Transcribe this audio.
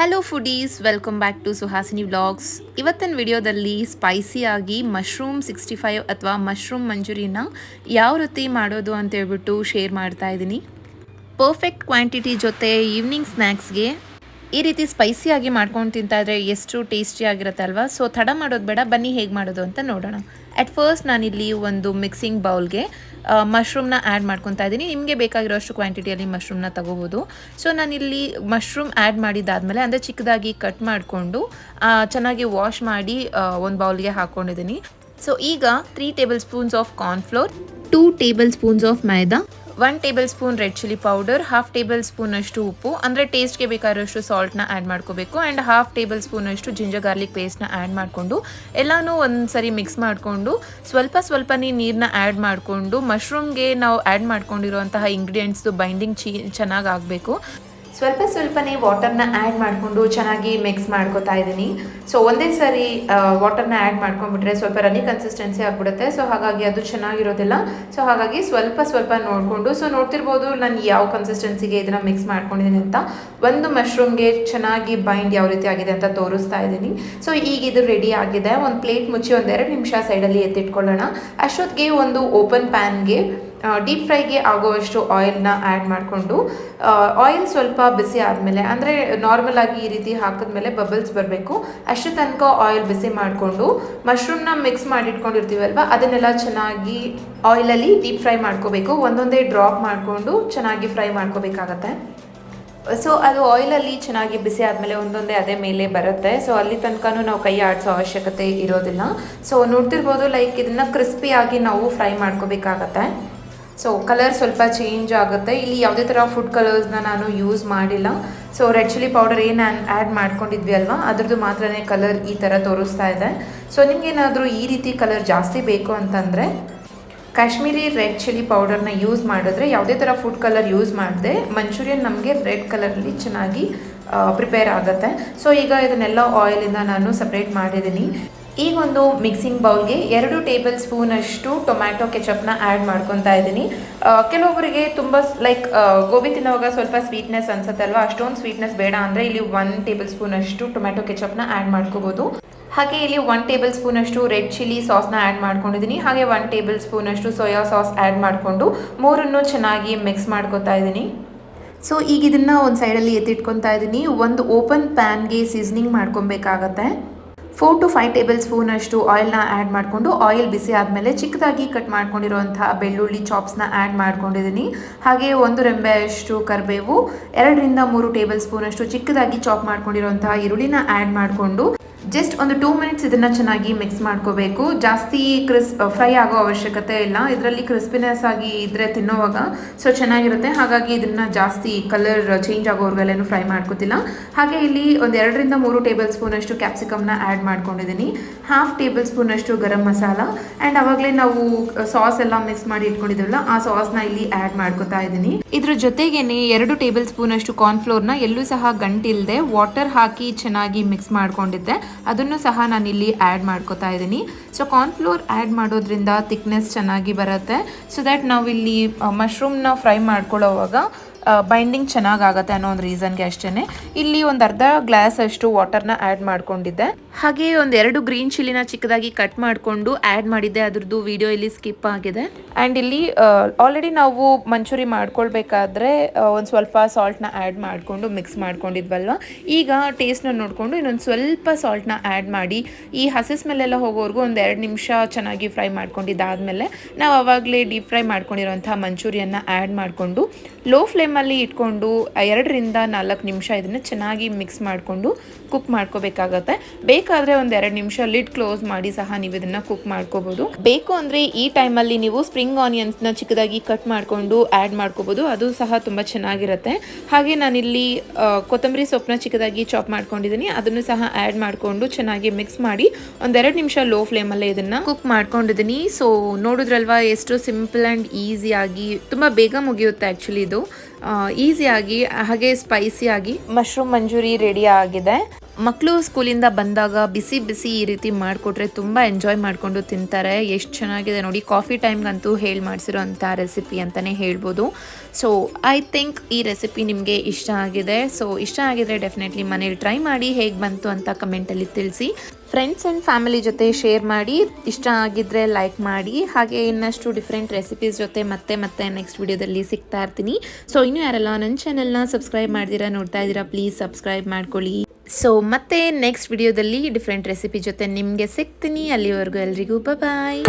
Hello foodies, welcome back to Suhasini vlogs. ಇವತ್ತಿನ ವಿಡಿಯೋದಲ್ಲಿ ಸ್ಪೈಸಿಯಾಗಿ mushroom 65 ಅಥವಾ ಮಶ್ರೂಮ್ ಮಂಚೂರಿಯನ್ನ ಯಾವ ರೀತಿ ಮಾಡೋದು ಅಂತ ಹೇಳ್ಬಿಟ್ಟು ಶೇರ್ ಮಾಡ್ತಾ ಇದ್ದೀನಿ. ಪರ್ಫೆಕ್ಟ್ ಕ್ವಾಂಟಿಟಿ ಜೊತೆ ಈವ್ನಿಂಗ್ ಸ್ನ್ಯಾಕ್ಸ್ಗೆ ಈ ರೀತಿ ಸ್ಪೈಸಿಯಾಗಿ ಮಾಡ್ಕೊಂಡು ತಿಂತಾ ಇದ್ರೆ ಎಷ್ಟು ಟೇಸ್ಟಿಯಾಗಿರುತ್ತೆ ಅಲ್ವಾ. ಸೊ ತಡ ಮಾಡೋದು ಬೇಡ, ಬನ್ನಿ ಹೇಗೆ ಮಾಡೋದು ಅಂತ ನೋಡೋಣ. ಅಟ್ ಫಸ್ಟ್ ನಾನಿಲ್ಲಿ ಒಂದು ಮಿಕ್ಸಿಂಗ್ ಬೌಲ್ಗೆ ಮಶ್ರೂಮ್ನ ಆ್ಯಡ್ ಮಾಡ್ಕೊತಾ ಇದ್ದೀನಿ. ನಿಮಗೆ ಬೇಕಾಗಿರೋಷ್ಟು ಕ್ವಾಂಟಿಟಿಯಲ್ಲಿ ಮಶ್ರೂಮ್ನ ತಗೋಬೋದು. ಸೊ ನಾನಿಲ್ಲಿ ಮಶ್ರೂಮ್ ಆ್ಯಡ್ ಮಾಡಿದ್ದಾದಮೇಲೆ ಅಂದರೆ ಚಿಕ್ಕದಾಗಿ ಕಟ್ ಮಾಡಿಕೊಂಡು ಚೆನ್ನಾಗಿ ವಾಶ್ ಮಾಡಿ ಒಂದು ಬೌಲ್ಗೆ ಹಾಕ್ಕೊಂಡಿದ್ದೀನಿ. ಸೊ ಈಗ 3 table spoons of cornflour, 2 table spoons of maida, 1 table spoon red chilli powder, half table spoon ಅಷ್ಟು ಉಪ್ಪು ಅಂದರೆ ಟೇಸ್ಟ್ಗೆ ಬೇಕಾಗಿರೋಷ್ಟು ಸಾಲ್ಟ್ನ ಆ್ಯಡ್ ಮಾಡ್ಕೋಬೇಕು, ಆ್ಯಂಡ್ ಹಾಫ್ ಟೇಬಲ್ ಸ್ಪೂನ್ ಅಷ್ಟು ಜಿಂಜರ್ ಗಾರ್ಲಿಕ್ ಪೇಸ್ಟ್ನ ಆ್ಯಡ್ ಮಾಡಿಕೊಂಡು ಎಲ್ಲನೂ ಒಂದು ಸರಿ ಮಿಕ್ಸ್ ಮಾಡಿಕೊಂಡು ಸ್ವಲ್ಪನೇ ನೀರನ್ನ ಆ್ಯಡ್ ಮಾಡಿಕೊಂಡು ಮಶ್ರೂಮ್ಗೆ ನಾವು ಆ್ಯಡ್ ಮಾಡ್ಕೊಂಡಿರುವಂತಹ ಇಂಗ್ರೀಡಿಯೆಂಟ್ಸ್ದು ಬೈಂಡಿಂಗ್ ಚೆನ್ನಾಗಿ ಆಗಬೇಕು. ಸ್ವಲ್ಪನೇ ವಾಟರ್ನ ಆ್ಯಡ್ ಮಾಡಿಕೊಂಡು ಚೆನ್ನಾಗಿ ಮಿಕ್ಸ್ ಮಾಡ್ಕೋತಾ ಇದ್ದೀನಿ. ಸೊ ಒಂದೇ ಸರಿ ವಾಟರ್ನ ಆ್ಯಡ್ ಮಾಡ್ಕೊಂಡ್ಬಿಟ್ರೆ ಸ್ವಲ್ಪ ರನ್ನಿ ಕನ್ಸಿಸ್ಟೆನ್ಸಿ ಆಗಿಬಿಡುತ್ತೆ. ಸೊ ಹಾಗಾಗಿ ಅದು ಚೆನ್ನಾಗಿರೋದಿಲ್ಲ. ಸೊ ಹಾಗಾಗಿ ಸ್ವಲ್ಪ ನೋಡಿಕೊಂಡು, ಸೊ ನೋಡ್ತಿರ್ಬೋದು ನಾನು ಯಾವ ಕನ್ಸಿಸ್ಟೆನ್ಸಿಗೆ ಇದನ್ನು ಮಿಕ್ಸ್ ಮಾಡ್ಕೊಂಡಿದ್ದೀನಿ ಅಂತ. ಒಂದು ಮಶ್ರೂಮ್ಗೆ ಚೆನ್ನಾಗಿ ಬೈಂಡ್ ಯಾವ ರೀತಿ ಆಗಿದೆ ಅಂತ ತೋರಿಸ್ತಾ ಇದ್ದೀನಿ. ಸೊ ಈಗ ಇದು ರೆಡಿ ಆಗಿದೆ. ಒಂದು ಪ್ಲೇಟ್ ಮುಚ್ಚಿ 1-2 ನಿಮಿಷ ಸೈಡಲ್ಲಿ ಎತ್ತಿಟ್ಕೊಳ್ಳೋಣ. ಅಷ್ಟೊತ್ತಿಗೆ ಒಂದು ಓಪನ್ ಪ್ಯಾನ್ಗೆ ಡೀಪ್ ಫ್ರೈಗೆ ಆಗೋವಷ್ಟು ಆಯಿಲ್ನ ಆ್ಯಡ್ ಮಾಡಿಕೊಂಡು, ಆಯಿಲ್ ಸ್ವಲ್ಪ ಬಿಸಿ ಆದಮೇಲೆ ಅಂದರೆ ನಾರ್ಮಲ್ ಆಗಿ ಈ ರೀತಿ ಹಾಕಿದ್ಮೇಲೆ ಬಬಲ್ಸ್ ಬರಬೇಕು, ಅಷ್ಟು ತನಕ ಆಯಿಲ್ ಬಿಸಿ ಮಾಡಿಕೊಂಡು ಮಶ್ರೂಮ್ನ ಮಿಕ್ಸ್ ಮಾಡಿಟ್ಕೊಂಡಿರ್ತೀವಲ್ವ ಅದನ್ನೆಲ್ಲ ಚೆನ್ನಾಗಿ ಆಯಿಲಲ್ಲಿ ಡೀಪ್ ಫ್ರೈ ಮಾಡ್ಕೋಬೇಕು. ಒಂದೊಂದೇ ಡ್ರಾಪ್ ಮಾಡಿಕೊಂಡು ಚೆನ್ನಾಗಿ ಫ್ರೈ ಮಾಡ್ಕೋಬೇಕಾಗತ್ತೆ. ಸೊ ಅದು ಆಯಿಲಲ್ಲಿ ಚೆನ್ನಾಗಿ ಬಿಸಿ ಆದಮೇಲೆ ಒಂದೊಂದೇ ಅದೇ ಮೇಲೆ ಬರುತ್ತೆ. ಸೊ ಅಲ್ಲಿ ತನಕ ನಾವು ಕೈ ಆಡಿಸೋ ಅವಶ್ಯಕತೆ ಇರೋದಿಲ್ಲ. ಸೊ ನೋಡ್ತಿರ್ಬೋದು ಲೈಕ್ ಇದನ್ನು ಕ್ರಿಸ್ಪಿಯಾಗಿ ನಾವು ಫ್ರೈ ಮಾಡ್ಕೋಬೇಕಾಗತ್ತೆ. ಸೊ ಕಲರ್ ಸ್ವಲ್ಪ ಚೇಂಜ್ ಆಗುತ್ತೆ. ಇಲ್ಲಿ ಯಾವುದೇ ಥರ ಫುಡ್ ಕಲರ್ಸ್ನ ನಾನು ಯೂಸ್ ಮಾಡಿಲ್ಲ. ಸೊ ರೆಡ್ ಚಿಲ್ಲಿ ಪೌಡರ್ ಏನು ಆ್ಯಡ್ ಮಾಡ್ಕೊಂಡಿದ್ವಿ ಅಲ್ವಾ ಅದ್ರದ್ದು ಮಾತ್ರನೇ ಕಲರ್ ಈ ಥರ ತೋರಿಸ್ತಾ ಇದೆ. ಸೊ ನಿಮಗೇನಾದರೂ ಈ ರೀತಿ ಕಲರ್ ಜಾಸ್ತಿ ಬೇಕು ಅಂತಂದರೆ ಕಾಶ್ಮೀರಿ ರೆಡ್ ಚಿಲ್ಲಿ ಪೌಡರ್ನ ಯೂಸ್ ಮಾಡಿದ್ರೆ, ಯಾವುದೇ ಥರ ಫುಡ್ ಕಲರ್ ಯೂಸ್ ಮಾಡಿದೆ ಮಂಚೂರಿಯನ್ ನಮಗೆ ರೆಡ್ ಕಲರಲ್ಲಿ ಚೆನ್ನಾಗಿ ಪ್ರಿಪೇರ್ ಆಗುತ್ತೆ. ಸೊ ಈಗ ಇದನ್ನೆಲ್ಲ ಆಯಿಲಿಂದ ನಾನು ಸಪ್ರೇಟ್ ಮಾಡಿದ್ದೀನಿ. ಈಗೊಂದು ಮಿಕ್ಸಿಂಗ್ ಬೌಲ್ಗೆ 2 ಟೇಬಲ್ ಸ್ಪೂನ್ ಅಷ್ಟು ಟೊಮ್ಯಾಟೊ ಕೆಚಪ್ನ ಆ್ಯಡ್ ಮಾಡ್ಕೊತಾ ಇದ್ದೀನಿ. ಕೆಲವೊಬ್ಬರಿಗೆ ತುಂಬ ಲೈಕ್ ಗೋಬಿ ತಿನ್ನೋವಾಗ ಸ್ವಲ್ಪ ಸ್ವೀಟ್ನೆಸ್ ಅನ್ಸುತ್ತಲ್ವ, ಅಷ್ಟೊಂದು ಸ್ವೀಟ್ನೆಸ್ ಬೇಡ ಅಂದರೆ ಇಲ್ಲಿ 1 ಟೇಬಲ್ ಸ್ಪೂನ್ ಅಷ್ಟು ಟೊಮ್ಯಾಟೊ ಕೆಚಪ್ನ ಆ್ಯಡ್ ಮಾಡ್ಕೋಬೋದು. ಹಾಗೆ ಇಲ್ಲಿ 1 ಟೇಬಲ್ ಸ್ಪೂನ್ ಅಷ್ಟು ರೆಡ್ ಚಿಲ್ಲಿ ಸಾಸ್ನ ಆ್ಯಡ್ ಮಾಡ್ಕೊಂಡಿದ್ದೀನಿ. ಹಾಗೆ 1 ಟೇಬಲ್ ಸ್ಪೂನ್ ಅಷ್ಟು ಸೋಯಾ ಸಾಸ್ ಆ್ಯಡ್ ಮಾಡಿಕೊಂಡು ಮೂರನ್ನು ಚೆನ್ನಾಗಿ ಮಿಕ್ಸ್ ಮಾಡ್ಕೊತಾ ಇದ್ದೀನಿ. ಸೊ ಈಗ ಇದನ್ನು ಒಂದು ಸೈಡಲ್ಲಿ ಎತ್ತಿಟ್ಕೊತಾ ಇದ್ದೀನಿ. ಒಂದು ಓಪನ್ ಪ್ಯಾನ್ಗೆ ಸೀಸನಿಂಗ್ ಮಾಡ್ಕೊಬೇಕಾಗತ್ತೆ. 4 to 5 ಟೇಬಲ್ ಸ್ಪೂನ್ ಅಷ್ಟು ಆಯಿಲ್ನ ಆ್ಯಡ್ ಮಾಡಿಕೊಂಡು, ಆಯಿಲ್ ಬಿಸಿ ಆದಮೇಲೆ ಚಿಕ್ಕದಾಗಿ ಕಟ್ ಮಾಡ್ಕೊಂಡಿರುವಂತಹ ಬೆಳ್ಳುಳ್ಳಿ ಚಾಪ್ಸ್ನ ಆ್ಯಡ್ ಮಾಡ್ಕೊಂಡಿದ್ದೀನಿ. ಹಾಗೆ 1 ರೆಂಬೆ ಅಷ್ಟು ಕರಿಬೇವು, 2 3 ಟೇಬಲ್ ಸ್ಪೂನ್ ಅಷ್ಟು ಚಿಕ್ಕದಾಗಿ ಚಾಪ್ ಮಾಡ್ಕೊಂಡಿರುವಂತಹ ಈರುಳ್ಳಿನ ಆ್ಯಡ್ ಮಾಡಿಕೊಂಡು ಜಸ್ಟ್ ಒಂದು 2 ಮಿನಿಟ್ಸ್ ಇದನ್ನು ಚೆನ್ನಾಗಿ ಮಿಕ್ಸ್ ಮಾಡ್ಕೋಬೇಕು. ಜಾಸ್ತಿ ಫ್ರೈ ಆಗೋ ಅವಶ್ಯಕತೆ ಇಲ್ಲ. ಇದರಲ್ಲಿ ಕ್ರಿಸ್ಪಿನೆಸ್ ಆಗಿ ಇದ್ದರೆ ತಿನ್ನೋವಾಗ ಸೊ ಚೆನ್ನಾಗಿರುತ್ತೆ. ಹಾಗಾಗಿ ಇದನ್ನು ಜಾಸ್ತಿ ಕಲರ್ ಚೇಂಜ್ ಆಗೋವರೆಗೆಲ್ಲೂ ಫ್ರೈ ಮಾಡ್ಕೋತಿಲ್ಲ. ಹಾಗೆ ಇಲ್ಲಿ ಒಂದು 2 3 ಟೇಬಲ್ ಸ್ಪೂನ್ ಅಷ್ಟು ಕ್ಯಾಪ್ಸಿಕಮ್ನ ಆ್ಯಡ್ ಮಾಡ್ಕೊಂಡಿದ್ದೀನಿ. ಹಾಫ್ ಟೇಬಲ್ ಸ್ಪೂನ್ ಅಷ್ಟು ಗರಂ ಮಸಾಲ, ಆ್ಯಂಡ್ ಆವಾಗಲೇ ನಾವು ಸಾಸ್ ಎಲ್ಲ ಮಿಕ್ಸ್ ಮಾಡಿ ಇಟ್ಕೊಂಡಿದ್ದೀವಲ್ಲ ಆ ಸಾಸ್ನ ಇಲ್ಲಿ ಆ್ಯಡ್ ಮಾಡ್ಕೋತಾ ಇದ್ದೀನಿ. ಇದ್ರ ಜೊತೆಗೇನೆ 2 ಟೇಬಲ್ ಸ್ಪೂನ್ ಅಷ್ಟು ಕಾರ್ನ್ಫ್ಲೋರ್ನ ಎಲ್ಲೂ ಸಹ ಗಂಟಿಲ್ಲದೆ ವಾಟರ್ ಹಾಕಿ ಚೆನ್ನಾಗಿ ಮಿಕ್ಸ್ ಮಾಡ್ಕೊಂಡಿದ್ದೆ, ಅದನ್ನು ಸಹ ನಾನು ಇಲ್ಲಿ ಆ್ಯಡ್ ಮಾಡ್ಕೋತಾ ಇದ್ದೀನಿ. ಸೊ ಕಾರ್ನ್ಫ್ಲೋರ್ ಆ್ಯಡ್ ಮಾಡೋದ್ರಿಂದ ಥಿಕ್ನೆಸ್ ಚೆನ್ನಾಗಿ ಬರುತ್ತೆ. ಸೊ ದ್ಯಾಟ್ ನಾವಿಲ್ಲಿ ಮಶ್ರೂಮ್ನ ಫ್ರೈ ಮಾಡ್ಕೊಳ್ಳೋವಾಗ ಬೈಂಡಿಂಗ್ ಚೆನ್ನಾಗಾಗತ್ತೆ ಅನ್ನೋ ಒಂದು ರೀಸನ್ಗೆ ಅಷ್ಟೇ. ಇಲ್ಲಿ ಒಂದು ಅರ್ಧ ಗ್ಲಾಸ್ ಅಷ್ಟು ವಾಟರ್ನ ಆ್ಯಡ್ ಮಾಡ್ಕೊಂಡಿದ್ದೆ. ಹಾಗೆ ಒಂದು 2 ಗ್ರೀನ್ ಚಿಲ್ಲಿನ ಚಿಕ್ಕದಾಗಿ ಕಟ್ ಮಾಡಿಕೊಂಡು ಆ್ಯಡ್ ಮಾಡಿದ್ದೆ, ಅದ್ರದ್ದು ವಿಡಿಯೋ ಇಲ್ಲಿ ಸ್ಕಿಪ್ ಆಗಿದೆ. ಆ್ಯಂಡ್ ಇಲ್ಲಿ ಆಲ್ರೆಡಿ ನಾವು ಮಂಚೂರಿ ಮಾಡ್ಕೊಳ್ಬೇಕಾದ್ರೆ ಒಂದು ಸ್ವಲ್ಪ ಸಾಲ್ಟ್ನ ಆ್ಯಡ್ ಮಾಡಿಕೊಂಡು ಮಿಕ್ಸ್ ಮಾಡ್ಕೊಂಡಿದ್ವಲ್ವ, ಈಗ ಟೇಸ್ಟ್ನ ನೋಡಿಕೊಂಡು ಇನ್ನೊಂದು ಸ್ವಲ್ಪ ಸಾಲ್ಟ್ನ ಆ್ಯಡ್ ಮಾಡಿ ಈ ಹಸಿ ಸ್ಮೆಲ್ಲೆಲ್ಲ ಹೋಗೋವರೆಗೂ ಒಂದು 2 ನಿಮಿಷ ಚೆನ್ನಾಗಿ ಫ್ರೈ ಮಾಡ್ಕೊಂಡಿದ್ದಾದಮೇಲೆ ನಾವು ಆವಾಗಲೇ ಡೀಪ್ ಫ್ರೈ ಮಾಡ್ಕೊಂಡಿರೋಂಥ ಮಂಚೂರಿಯನ್ನ ಆ್ಯಡ್ ಮಾಡಿಕೊಂಡು ಲೋ ಫ್ಲೇಮಲ್ಲಿ ಇಟ್ಕೊಂಡು 2 to 4 ನಿಮಿಷ ಇದನ್ನು ಚೆನ್ನಾಗಿ ಮಿಕ್ಸ್ ಮಾಡಿಕೊಂಡು ಕುಕ್ ಮಾಡ್ಕೋಬೇಕಾಗತ್ತೆ. ಬೇಕಾದರೆ ಒಂದು 2 ನಿಮಿಷ ಲಿಡ್ ಕ್ಲೋಸ್ ಮಾಡಿ ಸಹ ನೀವು ಇದನ್ನು ಕುಕ್ ಮಾಡ್ಕೋಬೋದು. ಬೇಕು ಅಂದರೆ ಈ ಟೈಮಲ್ಲಿ ನೀವು ಸ್ಪ್ರಿಂಗ್ ಆನಿಯನ್ಸ್ನ ಚಿಕ್ಕದಾಗಿ ಕಟ್ ಮಾಡಿಕೊಂಡು ಆ್ಯಡ್ ಮಾಡ್ಕೋಬೋದು, ಅದು ಸಹ ತುಂಬ ಚೆನ್ನಾಗಿರುತ್ತೆ. ಹಾಗೆ ನಾನಿಲ್ಲಿ ಕೊತ್ತಂಬರಿ ಸೊಪ್ಪನ್ನ ಚಿಕ್ಕದಾಗಿ ಚಾಪ್ ಮಾಡ್ಕೊಂಡಿದ್ದೀನಿ, ಅದನ್ನು ಸಹ ಆ್ಯಡ್ ಮಾಡಿಕೊಂಡು ಚೆನ್ನಾಗಿ ಮಿಕ್ಸ್ ಮಾಡಿ ಒಂದು 2 ನಿಮಿಷ ಲೋ ಫ್ಲೇಮಲ್ಲೇ ಇದನ್ನು ಕುಕ್ ಮಾಡ್ಕೊಂಡಿದ್ದೀನಿ. ಸೊ ನೋಡಿದ್ರಲ್ವಾ ಎಷ್ಟು ಸಿಂಪಲ್ ಆ್ಯಂಡ್ ಈಸಿಯಾಗಿ, ತುಂಬ ಬೇಗ ಮುಗಿಯುತ್ತೆ ಆ್ಯಕ್ಚುಲಿ ಇದು. ಈಸಿಯಾಗಿ ಹಾಗೆ ಸ್ಪೈಸಿಯಾಗಿ ಮಶ್ರೂಮ್ ಮಂಚೂರಿ ರೆಡಿ ಆಗಿದೆ. ಮಕ್ಕಳು ಸ್ಕೂಲಿಂದ ಬಂದಾಗ ಬಿಸಿ ಬಿಸಿ ಈ ರೀತಿ ಮಾಡಿಕೊಟ್ರೆ ತುಂಬ ಎಂಜಾಯ್ ಮಾಡಿಕೊಂಡು ತಿಂತಾರೆ. ಎಷ್ಟು ಚೆನ್ನಾಗಿದೆ ನೋಡಿ, ಕಾಫಿ ಟೈಮ್ಗಂತೂ ಹೇಳಿ ಮಾಡಿಸಿರೋ ಅಂಥ ರೆಸಿಪಿ ಅಂತಲೇ ಹೇಳ್ಬೋದು. ಸೊ ಐ ಥಿಂಕ್ ಈ ರೆಸಿಪಿ ನಿಮಗೆ ಇಷ್ಟ ಆಗಿದೆ. ಸೊ ಇಷ್ಟ ಆಗಿದರೆ ಡೆಫಿನೆಟ್ಲಿ ಮನೇಲಿ ಟ್ರೈ ಮಾಡಿ, ಹೇಗೆ ಬಂತು ಅಂತ ಕಮೆಂಟಲ್ಲಿ ತಿಳಿಸಿ. ಫ್ರೆಂಡ್ಸ್ ಆ್ಯಂಡ್ ಫ್ಯಾಮಿಲಿ ಜೊತೆ ಶೇರ್ ಮಾಡಿ, ಇಷ್ಟ ಆಗಿದ್ದರೆ ಲೈಕ್ ಮಾಡಿ. ಹಾಗೆ ಇನ್ನಷ್ಟು ಡಿಫ್ರೆಂಟ್ ರೆಸಿಪೀಸ್ ಜೊತೆ ಮತ್ತೆ ನೆಕ್ಸ್ಟ್ ವಿಡಿಯೋದಲ್ಲಿ ಸಿಗ್ತಾ ಇರ್ತೀನಿ. ಸೊ ಇನ್ನೂ ಯಾರೆಲ್ಲ ನನ್ನ ಚಾನೆಲ್ನ ಸಬ್ಸ್ಕ್ರೈಬ್ ಮಾಡ್ದಿರಾ ನೋಡ್ತಾ ಇದ್ದೀರಾ, ಪ್ಲೀಸ್ ಸಬ್ಸ್ಕ್ರೈಬ್ ಮಾಡ್ಕೊಳ್ಳಿ. ಸೊ ಮತ್ತೆ ನೆಕ್ಸ್ಟ್ ವಿಡಿಯೋದಲ್ಲಿ ಡಿಫ್ರೆಂಟ್ ರೆಸಿಪಿ ಜೊತೆ ನಿಮಗೆ ಸಿಗ್ತೀನಿ. ಅಲ್ಲಿವರೆಗೂ ಎಲ್ರಿಗೂ ಬಾಯ್.